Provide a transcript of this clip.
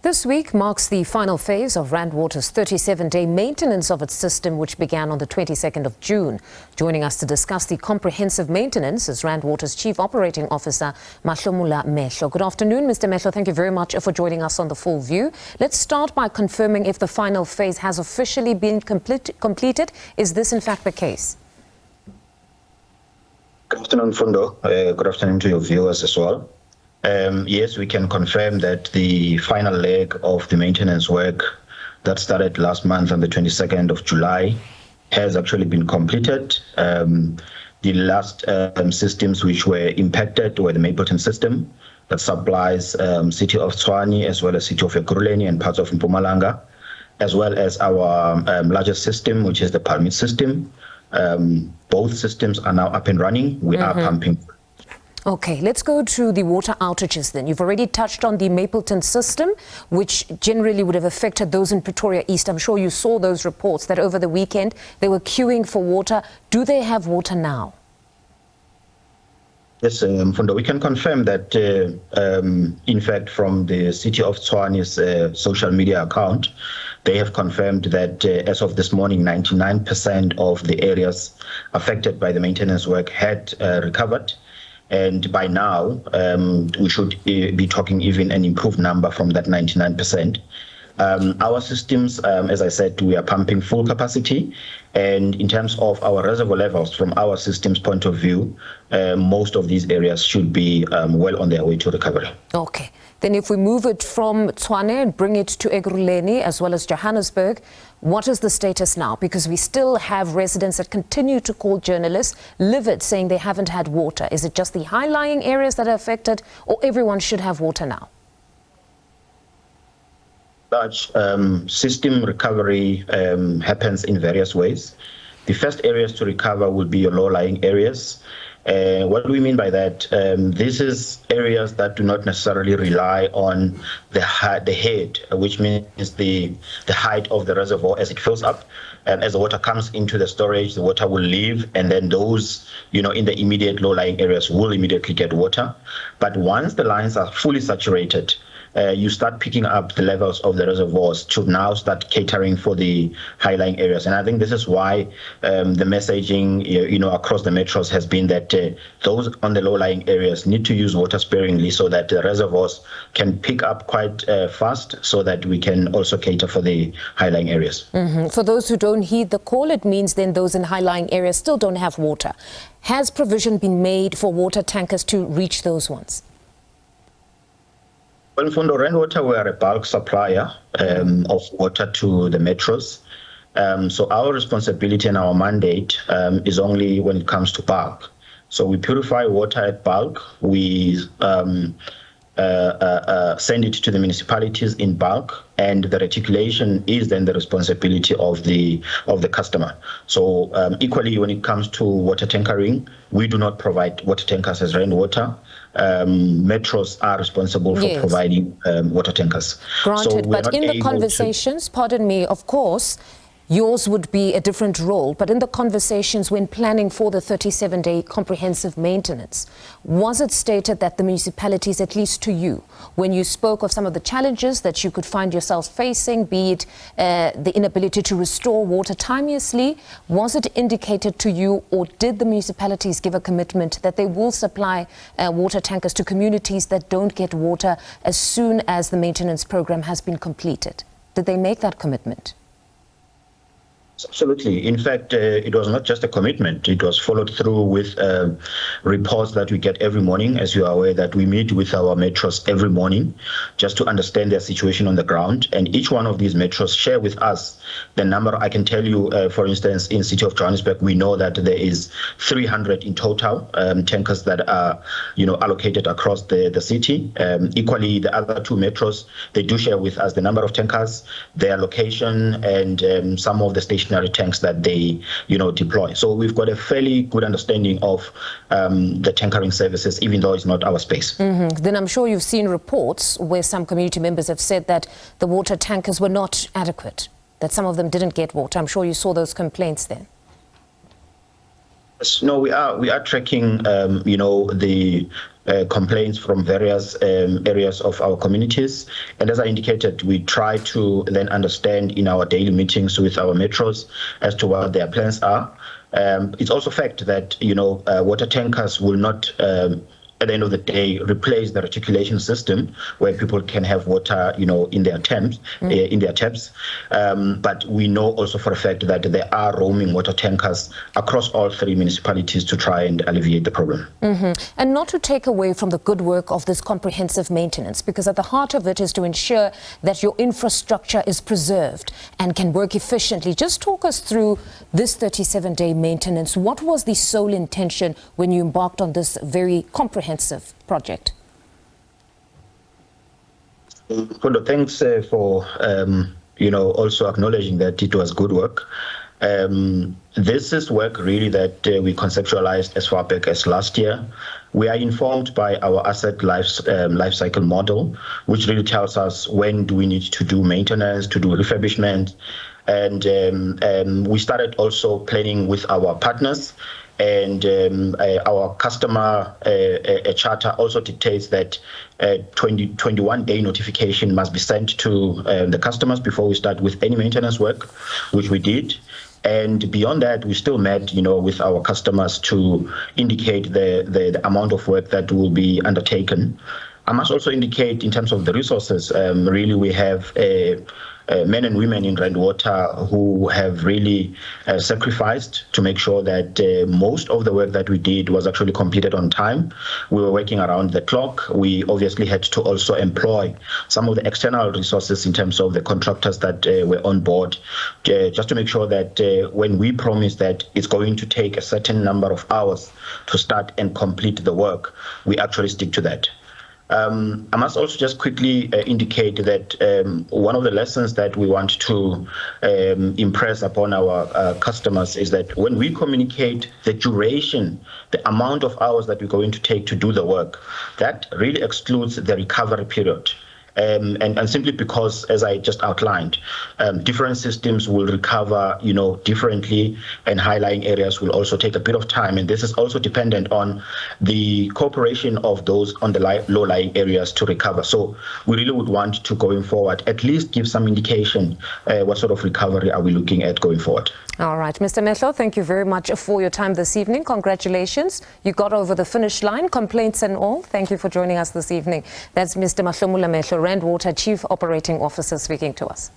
This week marks the final phase of Rand Water's 37-day maintenance of its system, which began on the 22nd of June. Joining us to discuss the comprehensive maintenance is Rand Water's Chief Operating Officer, Mahlomola Mehlo. Good afternoon, Mr. Mehlo. Thank you very much for joining us on The Full View. Let's start by confirming if the final phase has officially been completed. Is this in fact the case? Good afternoon, Fundo. Good afternoon to your viewers as well. Yes, we can confirm that the final leg of the maintenance work that started last month on the 22nd of July has actually been completed. The last systems which were impacted were the Mapleton system that supplies city of Tshwane as well as city of Ekurhuleni and parts of Mpumalanga, as well as our largest system, which is the Palmit system. Both systems are now up and running. We are pumping. Okay, let's go to the water outages then. You've already touched on the Mapleton system, which generally would have affected those in Pretoria East. I'm sure you saw those reports that over the weekend they were queuing for water. Do they have water now? Yes, Fundo, we can confirm that, in fact, from the City of Tshwane's social media account, they have confirmed that as of this morning, 99% of the areas affected by the maintenance work had recovered. And by now, we should be talking even an improved number from that 99%. Our systems, as I said, we are pumping full capacity. And in terms of our reservoir levels, from our system's point of view, most of these areas should be well on their way to recovery. Okay. Then if we move it from Tshwane and bring it to Ekurhuleni as well as Johannesburg, what is the status now? Because we still have residents that continue to call journalists livid, saying they haven't had water. Is it just the high-lying areas that are affected, or everyone should have water now? Such system recovery happens in various ways. The first areas to recover will be your low-lying areas. What do we mean by that? This is areas that do not necessarily rely on the head, which means the height of the reservoir as it fills up. And as the water comes into the storage, the water will leave, and then those, in the immediate low-lying areas will immediately get water. But once the lines are fully saturated, you start picking up the levels of the reservoirs to now start catering for the high-lying areas. And I think this is why the messaging, across the metros has been that those on the low-lying areas need to use water sparingly so that the reservoirs can pick up quite fast so that we can also cater for the high-lying areas. For those who don't heed the call, it means then those in high-lying areas still don't have water. Has provision been made for water tankers to reach those ones? Well, Fundo, Rand Water, we are a bulk supplier of water to the metros. So our responsibility and our mandate is only when it comes to bulk. So we purify water at bulk. We send it to the municipalities in bulk, and the reticulation is then the responsibility of the customer. So equally, when it comes to water tankering, we do not provide water tankers as Rand Water. Metros are responsible for providing water tankers. Granted, but in the conversations, pardon me, of course, yours would be a different role, but in the conversations when planning for the 37-day comprehensive maintenance, was it stated that the municipalities, at least to you, when you spoke of some of the challenges that you could find yourselves facing, be it the inability to restore water timeously, was it indicated to you, or did the municipalities give a commitment that they will supply water tankers to communities that don't get water as soon as the maintenance program has been completed? Did they make that commitment? Absolutely. In fact, it was not just a commitment. It was followed through with reports that we get every morning. As you are aware, that we meet with our metros every morning just to understand their situation on the ground. And each one of these metros share with us the number. I can tell you, for instance, in City of Johannesburg, we know that there is 300 in total tankers that are, allocated across the city. Equally, the other two metros, they do share with us the number of tankers, their location, and some of the stations tanks that they deploy. So we've got a fairly good understanding of the tankering services, even though it's not our space. Then I'm sure you've seen reports where some community members have said that the water tankers were not adequate, that some of them didn't get water. I'm sure you saw those complaints then. No, we are tracking, the complaints from various areas of our communities. And as I indicated, we try to then understand in our daily meetings with our metros as to what their plans are. It's also a fact that, water tankers will not, at the end of the day, replace the reticulation system where people can have water, in their taps. But we know also for a fact that there are roaming water tankers across all 3 municipalities to try and alleviate the problem. And not to take away from the good work of this comprehensive maintenance, because at the heart of it is to ensure that your infrastructure is preserved and can work efficiently. Just talk us through this 37-day maintenance. What was the sole intention when you embarked on this very comprehensive project? Kondo, thanks for also acknowledging that it was good work. This is work really that we conceptualized as far back as last year. We are informed by our asset life cycle model, which really tells us when do we need to do maintenance, to do refurbishment. And we started also planning with our partners. And our customer charter also dictates that 21-day notification must be sent to the customers before we start with any maintenance work, which we did. And beyond that, we still met, with our customers to indicate the amount of work that will be undertaken. I must also indicate in terms of the resources, really we have men and women in Rand Water who have really sacrificed to make sure that most of the work that we did was actually completed on time. We were working around the clock. We obviously had to also employ some of the external resources in terms of the contractors that were on board, just to make sure that when we promise that it's going to take a certain number of hours to start and complete the work, we actually stick to that. I must also just quickly indicate that one of the lessons that we want to impress upon our customers is that when we communicate the duration, the amount of hours that we're going to take to do the work, that really excludes the recovery period. And simply because, as I just outlined, different systems will recover, differently, and high-lying areas will also take a bit of time. And this is also dependent on the cooperation of those on the low-lying areas to recover. So we really would want to, going forward, at least give some indication what sort of recovery are we looking at going forward. All right, Mr. Mehlo, thank you very much for your time this evening. Congratulations. You got over the finish line, complaints and all. Thank you for joining us this evening. That's Mr. Mahlomola Mehlo, Rand Water Chief Operating Officer, speaking to us.